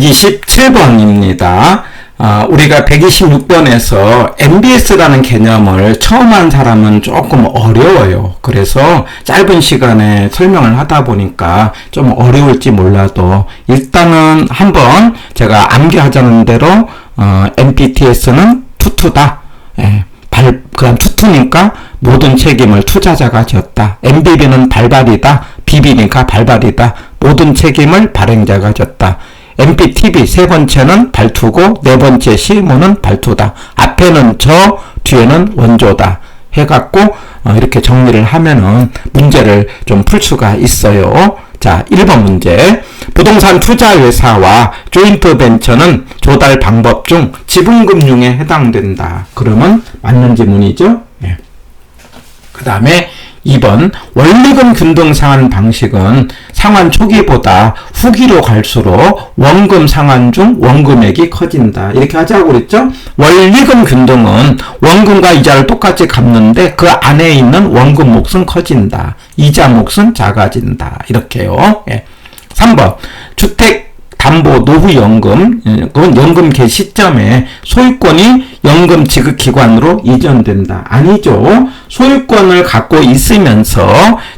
127번입니다. 우리가 126번에서 MBS라는 개념을 처음 한 사람은 조금 어려워요. 그래서 짧은 시간에 설명을 하다 보니까 좀 어려울지 몰라도 일단은 한번 제가 암기하자는 대로 MBTS는 투투다. 그럼 투투니까 모든 책임을 투자자가 졌다. MBB는 발발이다. BB니까 발발이다. 모든 책임을 발행자가 졌다. MBTB 세 번째는 발투고 네 번째 CMO는 발투다. 앞에는 저, 뒤에는 원조다. 해갖고 이렇게 정리를 하면은 문제를 좀 풀 수가 있어요. 자, 1번 문제. 부동산 투자회사와 조인트 벤처는 조달 방법 중 지분금융에 해당된다. 그러면 맞는 지문이죠? 예. 그 다음에 2번. 원리금 균등 상환 방식은 상환 초기보다 후기로 갈수록 원금 상환 중 원금액이 커진다. 이렇게 하자고 그랬죠? 원리금 균등은 원금과 이자를 똑같이 갚는데 그 안에 있는 원금 몫은 커진다. 이자 몫은 작아진다. 이렇게요. 예. 3번. 주택담보노후연금, 그건 연금 개 시점에 소유권이 연금 지급기관으로 이전된다. 아니죠. 소유권을 갖고 있으면서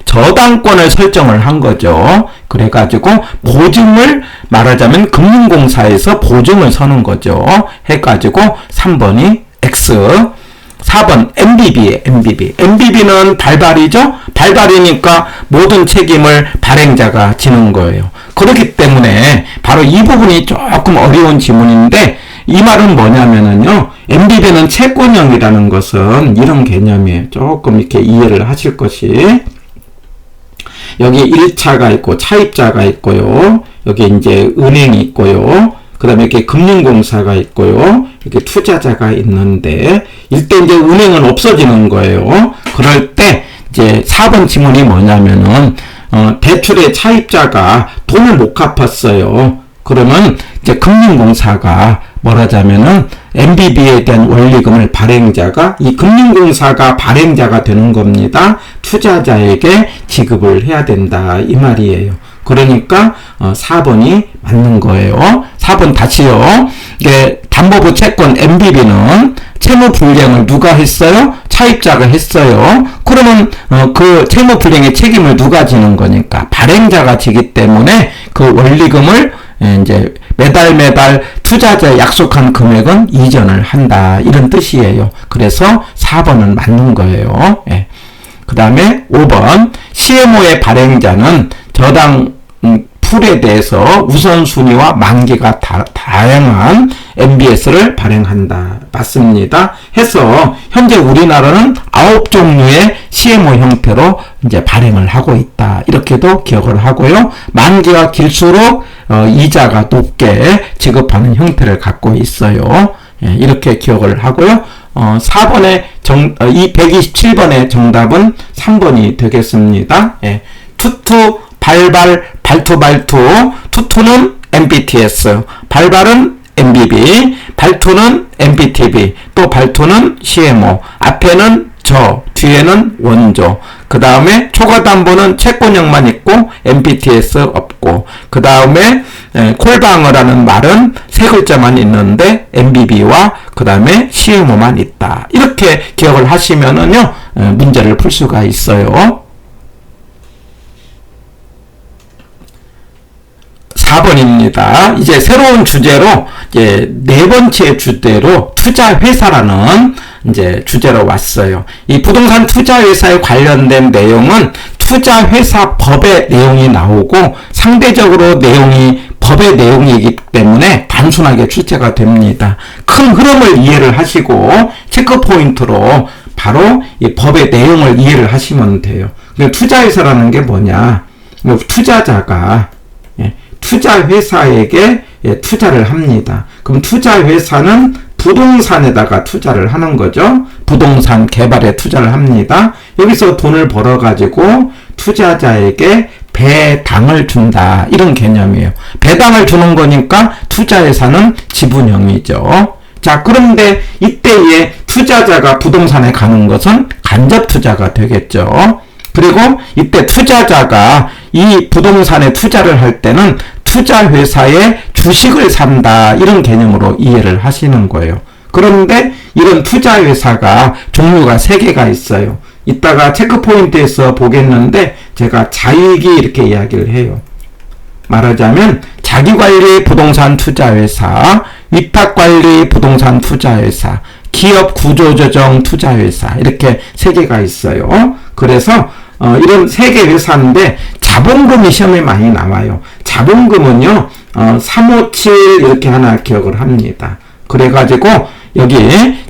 저당권을 설정을 한 거죠. 그래가지고 보증을 말하자면 금융공사에서 보증을 서는 거죠. 해가지고 3번이 X. 4번 MBB. MBB는 발발이죠. 발발이니까 모든 책임을 발행자가 지는 거예요. 그렇기 때문에 바로 이 부분이 조금 어려운 지문인데 이 말은 뭐냐면은요. MBB는 채권형이라는 것은 이런 개념이에요. 조금 이렇게 이해를 하실 것이 여기 1차가 있고 차입자가 있고요. 여기 이제 은행이 있고요. 그 다음에 이렇게 금융공사가 있고요. 이렇게 투자자가 있는데, 이때 이제 은행은 없어지는 거예요. 그럴 때, 이제 4번 지문이 뭐냐면은, 대출의 차입자가 돈을 못 갚았어요. 그러면 이제 금융공사가 뭐라자면은 MBB에 대한 원리금을 발행자가 이 금융공사가 발행자가 되는 겁니다. 투자자에게 지급을 해야 된다. 이 말이에요. 그러니까 4번이 맞는 거예요. 4번 다시요. 이게 담보부 채권 MBB는 채무불이행을 누가 했어요? 차입자가 했어요. 그러면 그 채무불이행의 책임을 누가 지는 거니까 발행자가 지기 때문에 그 원리금을 이제 매달 투자자에 약속한 금액은 이전을 한다. 이런 뜻이에요. 그래서 4번은 맞는 거예요. 예. 그 다음에 5번. CMO의 발행자는 저당 풀에 대해서 우선순위와 만기가 다양한 MBS를 발행한다. 맞습니다. 해서 현재 우리나라는 9종류의 CMO 형태로 이제 발행을 하고 있다. 이렇게도 기억을 하고요. 만기가 길수록 이자가 높게 지급하는 형태를 갖고 있어요. 예, 이렇게 기억을 하고요. 4번의 이 127번의 정답은 3번이 되겠습니다. 예, 투투 발발 발투 투투는 MBTS, 발발은 MBB, 발투는 MBTB, 또 발투는 CMO, 앞에는 저, 뒤에는 원조, 그 다음에 초과담보는 채권형만 있고 MBTS 없고, 그 다음에 콜방어라는 말은 세 글자만 있는데 MBB와 그 다음에 CMO만 있다. 이렇게 기억을 하시면은요, 문제를 풀 수가 있어요. 4번입니다. 이제 새로운 주제로, 이제 네 번째 주제로 투자회사라는 이제 주제로 왔어요. 이 부동산 투자회사에 관련된 내용은 투자회사 법의 내용이 나오고 상대적으로 내용이 법의 내용이기 때문에 단순하게 출제가 됩니다. 큰 흐름을 이해를 하시고 체크 포인트로 바로 이 법의 내용을 이해를 하시면 돼요. 투자회사라는 게 뭐냐? 투자자가 투자회사에게 투자를 합니다. 그럼 투자회사는 부동산에다가 투자를 하는 거죠. 부동산 개발에 투자를 합니다. 여기서 돈을 벌어가지고 투자자에게 배당을 준다. 이런 개념이에요. 배당을 주는 거니까 투자회사는 지분형이죠. 자, 그런데 이때에 투자자가 부동산에 가는 것은 간접 투자가 되겠죠. 그리고 이때 투자자가 이 부동산에 투자를 할 때는 투자회사의 주식을 산다 이런 개념으로 이해를 하시는 거예요. 그런데 이런 투자회사가 종류가 3개가 있어요. 이따가 체크포인트에서 보겠는데 제가 자익이 이렇게 이야기를 해요. 말하자면 자기관리 부동산 투자회사, 위탁관리 부동산 투자회사, 기업 구조조정 투자회사 이렇게 3개가 있어요. 그래서 이런 3개 회사인데 자본금이 시험에 많이 나와요. 자본금은요 357 이렇게 하나 기억을 합니다. 그래가지고 여기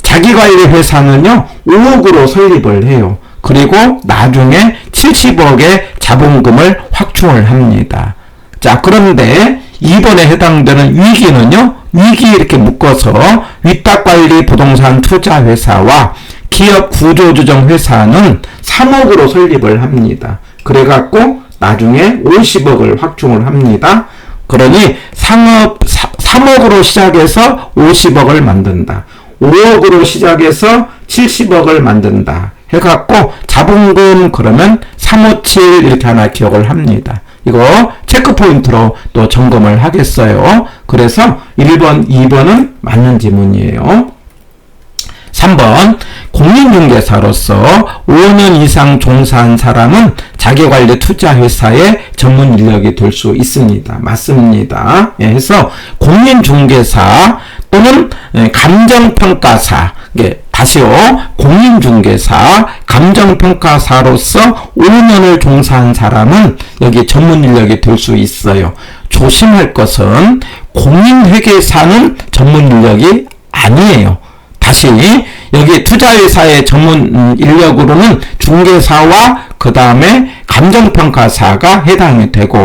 자기관리 회사는요 5억으로 설립을 해요. 그리고 나중에 70억의 자본금을 확충을 합니다. 자, 그런데 2번에 해당되는 위기는요, 위기 이렇게 묶어서 위탁관리 부동산 투자회사와 기업 구조조정 회사는 3억으로 설립을 합니다. 그래갖고 나중에 50억을 확충을 합니다. 그러니 3억으로 시작해서 50억을 만든다. 5억으로 시작해서 70억을 만든다. 해갖고 자본금 그러면 357 이렇게 하나 기억을 합니다. 이거 체크포인트로 또 점검을 하겠어요. 그래서 1번, 2번은 맞는 지문이에요. 3번, 공인중개사로서 5년 이상 종사한 사람은 자기관리 투자회사의 전문 인력이 될 수 있습니다. 맞습니다. 예, 해서 공인중개사 또는 감정평가사, 다시요, 공인중개사, 감정평가사로서 5년을 종사한 사람은 여기 전문 인력이 될 수 있어요. 조심할 것은 공인회계사는 전문 인력이 아니에요. 다시 여기 투자회사의 전문 인력으로는 중개사와 그 다음에 감정평가사가 해당이 되고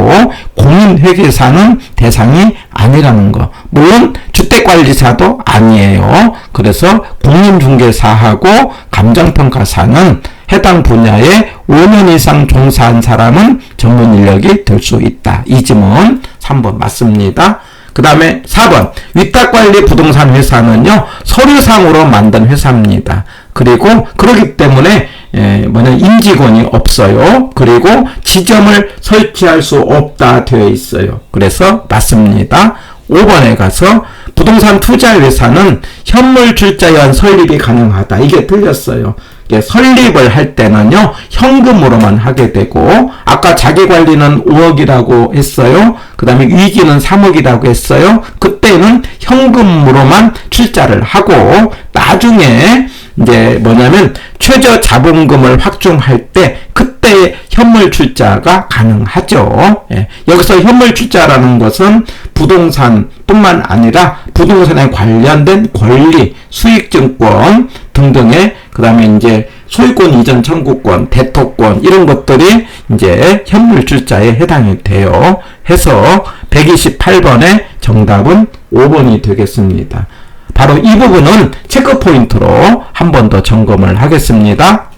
공인회계사는 대상이 아니라는 거. 물론 주택관리사도 아니에요. 그래서 공인중개사하고 감정평가사는 해당 분야에 5년 이상 종사한 사람은 전문 인력이 될 수 있다. 이 지문 3번 맞습니다. 그 다음에 4번 위탁관리 부동산 회사는요 서류상으로 만든 회사입니다. 그리고 그렇기 때문에 임직원이 없어요. 그리고 지점을 설치할 수 없다 되어 있어요. 그래서 맞습니다. 5번에 가서 부동산 투자회사는 현물출자연 설립이 가능하다. 이게 틀렸어요. 설립을 할 때는요 현금으로만 하게 되고 아까 자기관리는 5억이라고 했어요. 그 다음에 위기는 3억이라고 했어요. 그때는 현금으로만 출자를 하고 나중에 이제 뭐냐면 최저 자본금을 확충할 때 그때 현물 출자가 가능하죠. 예. 여기서 현물 출자라는 것은 부동산뿐만 아니라 부동산에 관련된 권리, 수익증권 등등의 그 다음에 이제 소유권 이전 청구권, 대토권 이런 것들이 이제 현물 출자에 해당이 돼요. 해서 128번의 정답은 5번이 되겠습니다. 바로 이 부분은 체크포인트로 한 번 더 점검을 하겠습니다.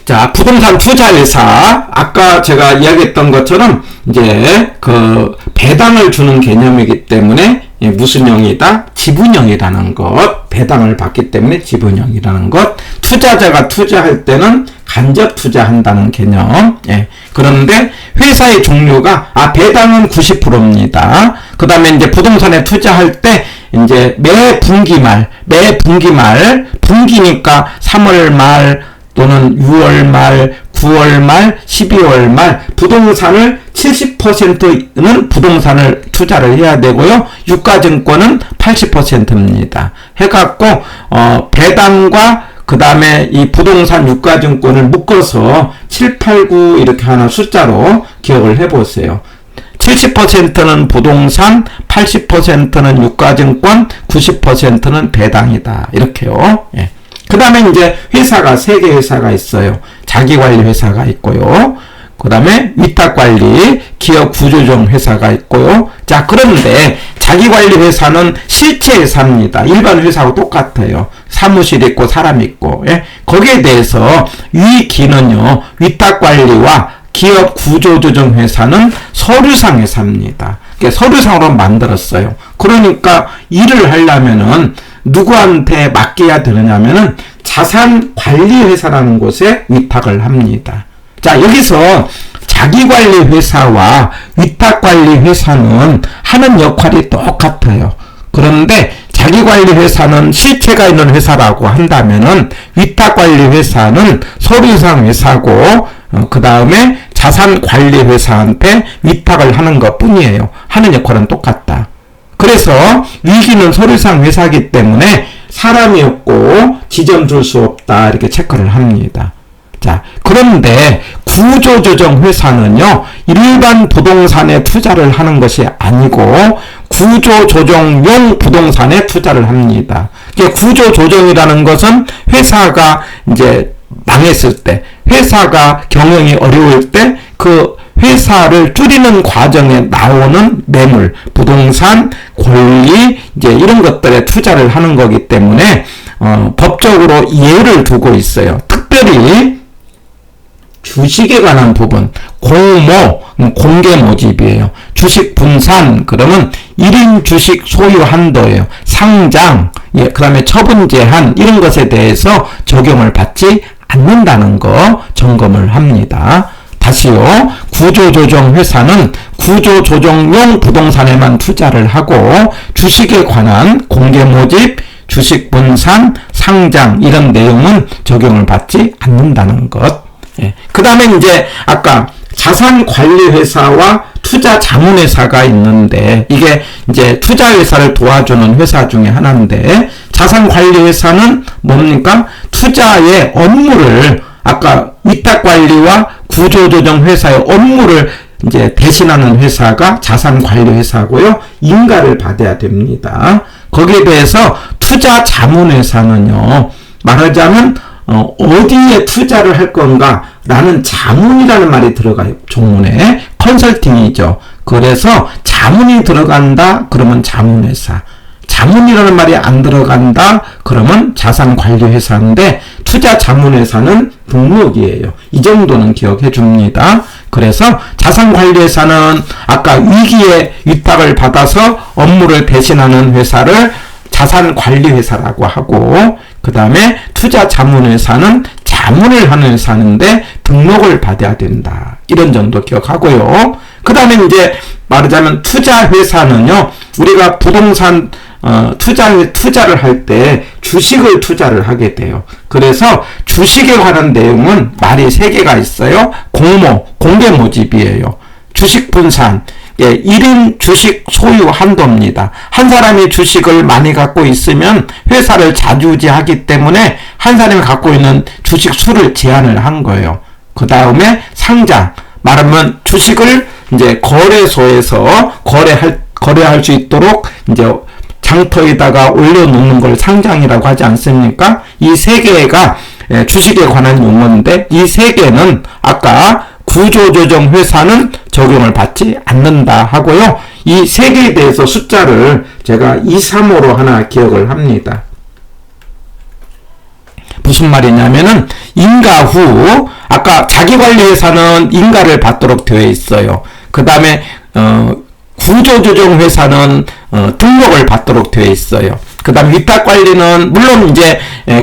자, 부동산 투자회사. 아까 제가 이야기했던 것처럼 이제 그 배당을 주는 개념이기 때문에 무슨 형이다? 지분형이라는 것. 배당을 받기 때문에 지분형이라는 것. 투자자가 투자할 때는 간접 투자한다는 개념. 예. 그런데 회사의 종류가 배당은 90%입니다. 그 다음에 이제 부동산에 투자할 때 이제 매 분기 말, 분기니까 3월 말 또는 6월 말, 9월 말, 12월 말 부동산을 70%는 부동산을 투자를 해야 되고요. 유가증권은 80%입니다. 해갖고 배당과 그 다음에 이 부동산 유가증권을 묶어서 7, 8, 9 이렇게 하나 숫자로 기억을 해보세요. 70%는 부동산, 80%는 유가증권, 90%는 배당이다. 이렇게요. 예. 그 다음에 이제 회사가 3개 회사가 있어요. 자기관리 회사가 있고요. 그 다음에 위탁관리, 기업 구조조정 회사가 있고요. 자, 그런데 자기관리 회사는 실체 회사입니다. 일반 회사하고 똑같아요. 사무실 있고 사람 있고. 예? 거기에 대해서 위기는요. 위탁관리와 기업 구조조정 회사는 서류상 회사입니다. 서류상으로 만들었어요. 그러니까 일을 하려면은 누구한테 맡겨야 되느냐면은 자산관리회사라는 곳에 위탁을 합니다. 자, 여기서 자기관리회사와 위탁관리회사는 하는 역할이 똑같아요. 그런데 자기관리회사는 실체가 있는 회사라고 한다면은 위탁관리회사는 서류상 회사고 그 다음에 자산관리회사한테 위탁을 하는 것 뿐이에요. 하는 역할은 똑같다. 그래서 위기는 서류상 회사이기 때문에 사람이 없고 지점 줄 수 없다 이렇게 체크를 합니다. 자, 그런데 구조조정회사는요, 일반 부동산에 투자를 하는 것이 아니고 구조조정용 부동산에 투자를 합니다. 구조조정이라는 것은 회사가 이제 망했을 때, 회사가 경영이 어려울 때 그 회사를 줄이는 과정에 나오는 매물, 부동산, 권리, 이제 이런 것들에 투자를 하는 거기 때문에 법적으로 예를 두고 있어요. 특별히 주식에 관한 부분, 공모, 공개 모집이에요. 주식 분산, 그러면 1인 주식 소유 한도예요. 상장, 그 다음에 처분 제한, 이런 것에 대해서 적용을 받지 않는다는 거 점검을 합니다. 다시요, 구조조정 회사는 구조조정용 부동산에만 투자를 하고 주식에 관한 공개 모집, 주식 분산, 상장 이런 내용은 적용을 받지 않는다는 것. 그 다음에 이제 아까 자산관리회사와 투자자문회사가 있는데 이게 이제 투자회사를 도와주는 회사 중에 하나인데 자산관리회사는 뭡니까? 투자의 업무를 아까 위탁관리와 구조조정회사의 업무를 이제 대신하는 회사가 자산관리회사고요. 인가를 받아야 됩니다. 거기에 대해서 투자자문회사는요. 말하자면 어디에 투자를 할 건가 라는 자문이라는 말이 들어가요. 종문에 컨설팅이죠. 그래서 자문이 들어간다 그러면 자문회사, 자문이라는 말이 안 들어간다 그러면 자산관리회사인데 투자자문회사는 등록이에요. 이 정도는 기억해 줍니다. 그래서 자산관리회사는 아까 위기에 위탁을 받아서 업무를 대신하는 회사를 자산관리회사라고 하고 그 다음에 투자자문회사는 자문을 하는 회사인데 등록을 받아야 된다. 이런 점도 기억하고요. 그 다음에 이제 말하자면 투자회사는요. 우리가 부동산 투자를 할 때 주식을 투자를 하게 돼요. 그래서 주식에 관한 내용은 말이 3개가 있어요. 공모, 공개 모집이에요. 주식 분산, 1인 주식 소유 한도입니다. 한 사람이 주식을 많이 갖고 있으면 회사를 좌지우지하기 때문에 한 사람이 갖고 있는 주식 수를 제한을 한 거예요. 그 다음에 상장, 말하면 주식을 이제 거래소에서 거래할 수 있도록 이제 장터에다가 올려놓는 걸 상장이라고 하지 않습니까? 이 3개가 주식에 관한 용어인데 이 3개는 아까 구조조정 회사는 적용을 받지 않는다 하고요. 이 3개에 대해서 숫자를 제가 2, 3호로 하나 기억을 합니다. 무슨 말이냐면은 인가 후 아까 자기관리회사는 인가를 받도록 되어 있어요. 그 다음에 구조조정 회사는 등록을 받도록 되어 있어요. 그 다음 위탁관리는 물론 이제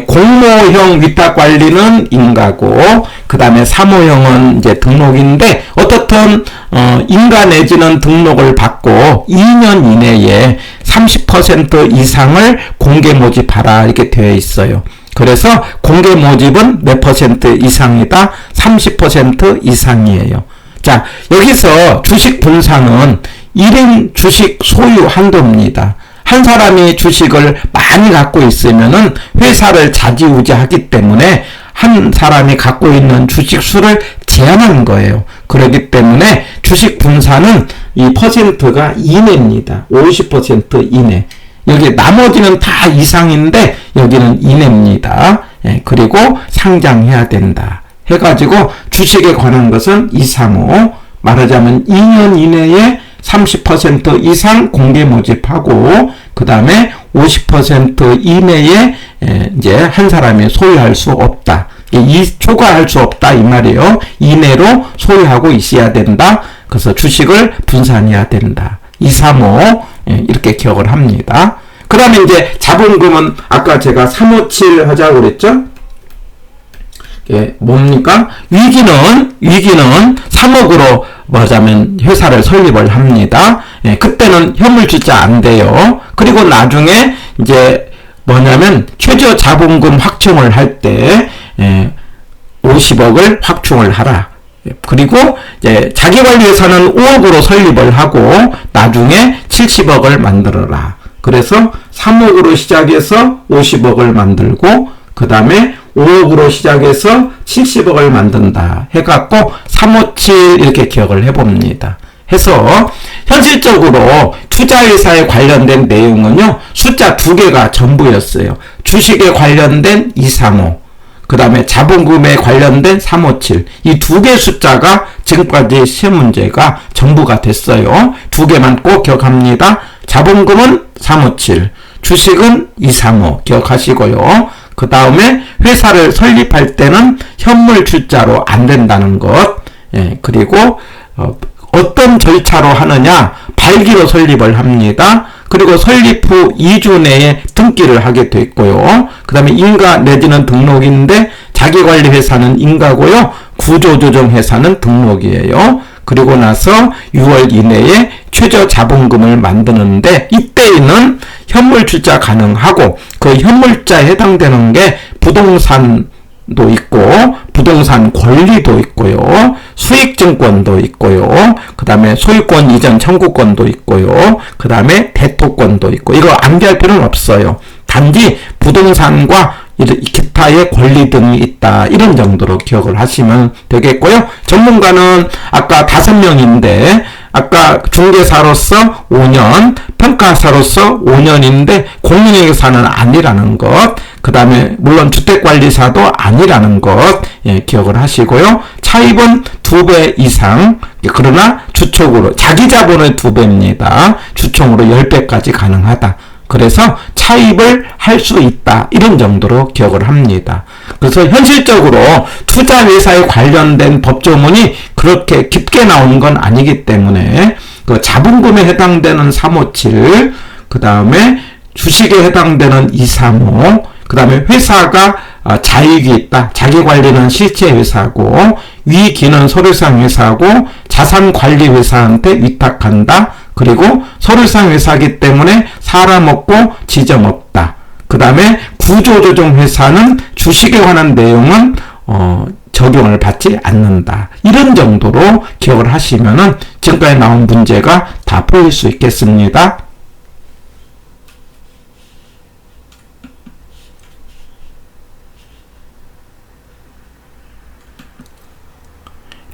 공모형 위탁관리는 인가고 그 다음에 사모형은 이제 등록인데 어떻든 인가 내지는 등록을 받고 2년 이내에 30% 이상을 공개 모집하라 이렇게 되어 있어요. 그래서 공개 모집은 몇 퍼센트 이상이다? 30% 이상이에요. 자, 여기서 주식 분산은 1인 주식 소유 한도입니다. 한 사람이 주식을 많이 갖고 있으면은 회사를 좌지우지하기 때문에 한 사람이 갖고 있는 주식 수를 제한하는 거예요. 그렇기 때문에 주식 분산은 이 퍼센트가 이내입니다. 50% 이내. 여기 나머지는 다 이상인데 여기는 이내입니다. 그리고 상장해야 된다. 해가지고 주식에 관한 것은 2, 3, 5 말하자면 2년 이내에 30% 이상 공개 모집하고 그 다음에 50% 이내에 이제 한 사람이 소유할 수 없다. 초과할 수 없다 이 말이에요. 이내로 소유하고 있어야 된다. 그래서 주식을 분산해야 된다. 2, 3, 5 이렇게 기억을 합니다. 그 다음에 이제 자본금은 아까 제가 357 하자고 그랬죠? 예, 뭡니까? 위기는 3억으로 뭐자면 회사를 설립을 합니다. 예, 그때는 현물주자 안 돼요. 그리고 나중에 이제 뭐냐면 최저 자본금 확충을 할 때 50억을 확충을 하라. 그리고 이제 자기관리회사는 5억으로 설립을 하고 나중에 70억을 만들어라. 그래서 3억으로 시작해서 50억을 만들고 그 다음에 5억으로 시작해서 70억을 만든다 해갖고 357 이렇게 기억을 해봅니다. 해서 현실적으로 투자회사에 관련된 내용은요, 숫자 2개가 전부였어요. 주식에 관련된 235, 그 다음에 자본금에 관련된 357. 이 2개 숫자가 지금까지 시험 문제가 전부가 됐어요. 2개만 꼭 기억합니다. 자본금은 357, 주식은 235 기억하시고요. 그 다음에 회사를 설립할 때는 현물 출자로 안 된다는 것. 예, 그리고 어떤 절차로 하느냐? 발기로 설립을 합니다. 그리고 설립 후 2주 내에 등기를 하게 돼 있고요. 그 다음에 인가 내지는 등록인데 자기관리회사는 인가고요. 구조조정회사는 등록이에요. 그리고 나서 6월 이내에 최저 자본금을 만드는데 이때에는 현물 출자 가능하고 그 현물자에 해당되는 게 부동산도 있고 부동산 권리도 있고요. 수익증권도 있고요. 그 다음에 소유권 이전 청구권도 있고요. 그 다음에 대토권도 있고 이거 암기할 필요는 없어요. 단지 부동산과 기타의 권리 등이 있다. 이런 정도로 기억을 하시면 되겠고요. 전문가는 아까 5명인데 아까 중개사로서 5년, 평가사로서 5년인데 공인회계사는 아니라는 것. 그 다음에 물론 주택관리사도 아니라는 것. 예, 기억을 하시고요. 차입은 2배 이상. 그러나 주촉으로 자기 자본의 2배입니다. 주총으로 10배까지 가능하다. 그래서 차입을 할 수 있다. 이런 정도로 기억을 합니다. 그래서 현실적으로 투자회사에 관련된 법조문이 그렇게 깊게 나오는 건 아니기 때문에 그 자본금에 해당되는 357, 그 다음에 주식에 해당되는 235, 그 다음에 회사가 자익이 있다. 자기관리는 실체회사고 위기는 서류상 회사고 자산관리회사한테 위탁한다. 그리고 서류상 회사이기 때문에 사람 없고 지점 없다. 그 다음에 구조조정회사는 주식에 관한 내용은 적용을 받지 않는다. 이런 정도로 기억을 하시면은 지금까지 나온 문제가 다 풀릴 수 있겠습니다.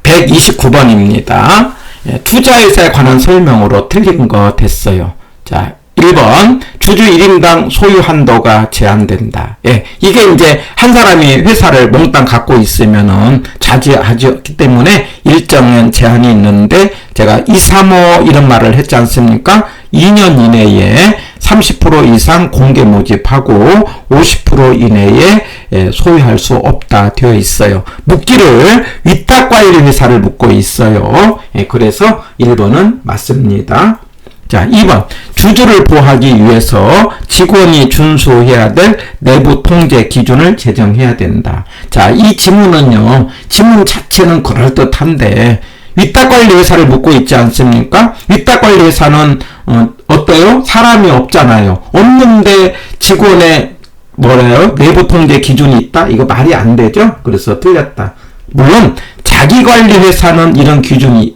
(129번입니다) 예, 투자회사에 관한 설명으로 틀린 거 됐어요. 자, 1번 주주 1인당 소유 한도가 제한된다. 예, 이게 이제 한 사람이 회사를 몽땅 갖고 있으면은 자지하기 때문에 일정한 제한이 있는데 제가 235 이런 말을 했지 않습니까? 2년 이내에 30% 이상 공개 모집하고 50% 이내에 소유할 수 없다 되어 있어요. 묻기를 위탁관리회사를 묻고 있어요. 그래서 1번은 맞습니다. 자, 2번 주주를 보호하기 위해서 직원이 준수해야 될 내부 통제 기준을 제정해야 된다. 자, 이 지문은요, 지문 자체는 그럴듯한데 위탁관리회사를 묻고 있지 않습니까? 위탁관리회사는 어때요? 사람이 없잖아요. 없는데 직원의 뭐래요? 내부 통제 기준이 있다? 이거 말이 안 되죠? 그래서 틀렸다. 물론 자기관리회사는 이런 기준이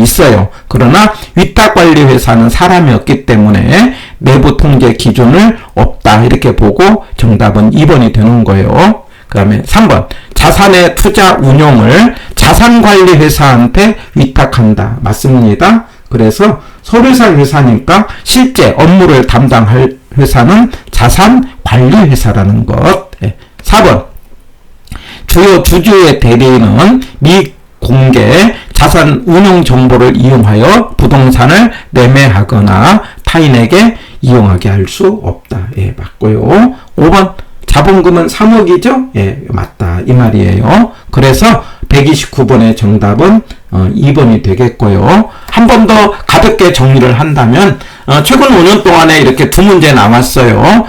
있어요. 그러나 위탁관리회사는 사람이 없기 때문에 내부 통제 기준을 없다. 이렇게 보고 정답은 2번이 되는 거예요. 그 다음에 3번 자산의 투자 운용을 자산관리회사한테 위탁한다. 맞습니다. 그래서 서류상 회사니까 실제 업무를 담당할 회사는 자산관리회사라는 것. 4번 주요 주주의 대리인은 미공개 자산 운용 정보를 이용하여 부동산을 매매하거나 타인에게 이용하게 할 수 없다. 예, 맞고요. 5번 자본금은 3억이죠? 예, 맞다. 이 말이에요. 그래서 129번의 정답은 2번이 되겠고요. 한 번 더 가볍게 정리를 한다면 최근 5년 동안에 이렇게 두 문제 나왔어요.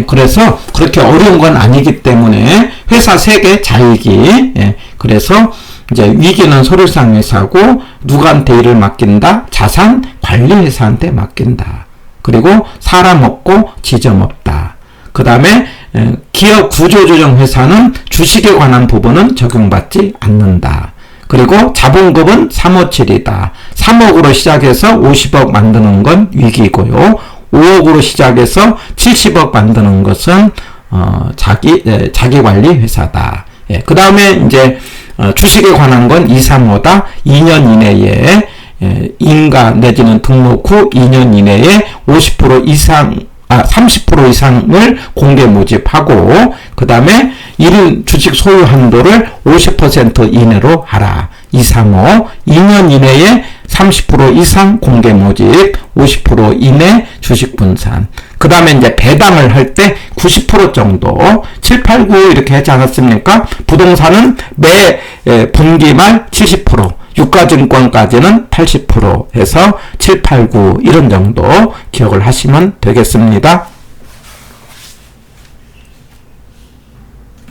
그래서 그렇게 어려운 건 아니기 때문에 회사 세계 자위기. 그래서 이제 위기는 서류상 회사고 누구한테 일을 맡긴다? 자산 관리 회사한테 맡긴다. 그리고 사람 없고 지점 없다. 그 다음에 기업 구조조정 회사는 주식에 관한 부분은 적용받지 않는다. 그리고 자본금은 357이다. 3억으로 시작해서 50억 만드는 건 위기고요. 5억으로 시작해서 70억 만드는 것은 자기 관리 회사다. 그 다음에 이제 주식에 관한 건 2, 3호다. 2년 이내에 인가 내지는 등록 후 2년 이내에 50% 이상 30% 이상을 공개 모집하고 그 다음에 1인 주식 소유 한도를 50% 이내로 하라. 2, 3호 2년 이내에 30% 이상 공개 모집 50% 이내 주식 분산. 그 다음에 이제 배당을 할 때 90% 정도 7, 8, 9 이렇게 하지 않았습니까? 부동산은 매 분기 말 70% 유가증권까지는 80% 해서 7, 8, 9 이런 정도 기억을 하시면 되겠습니다.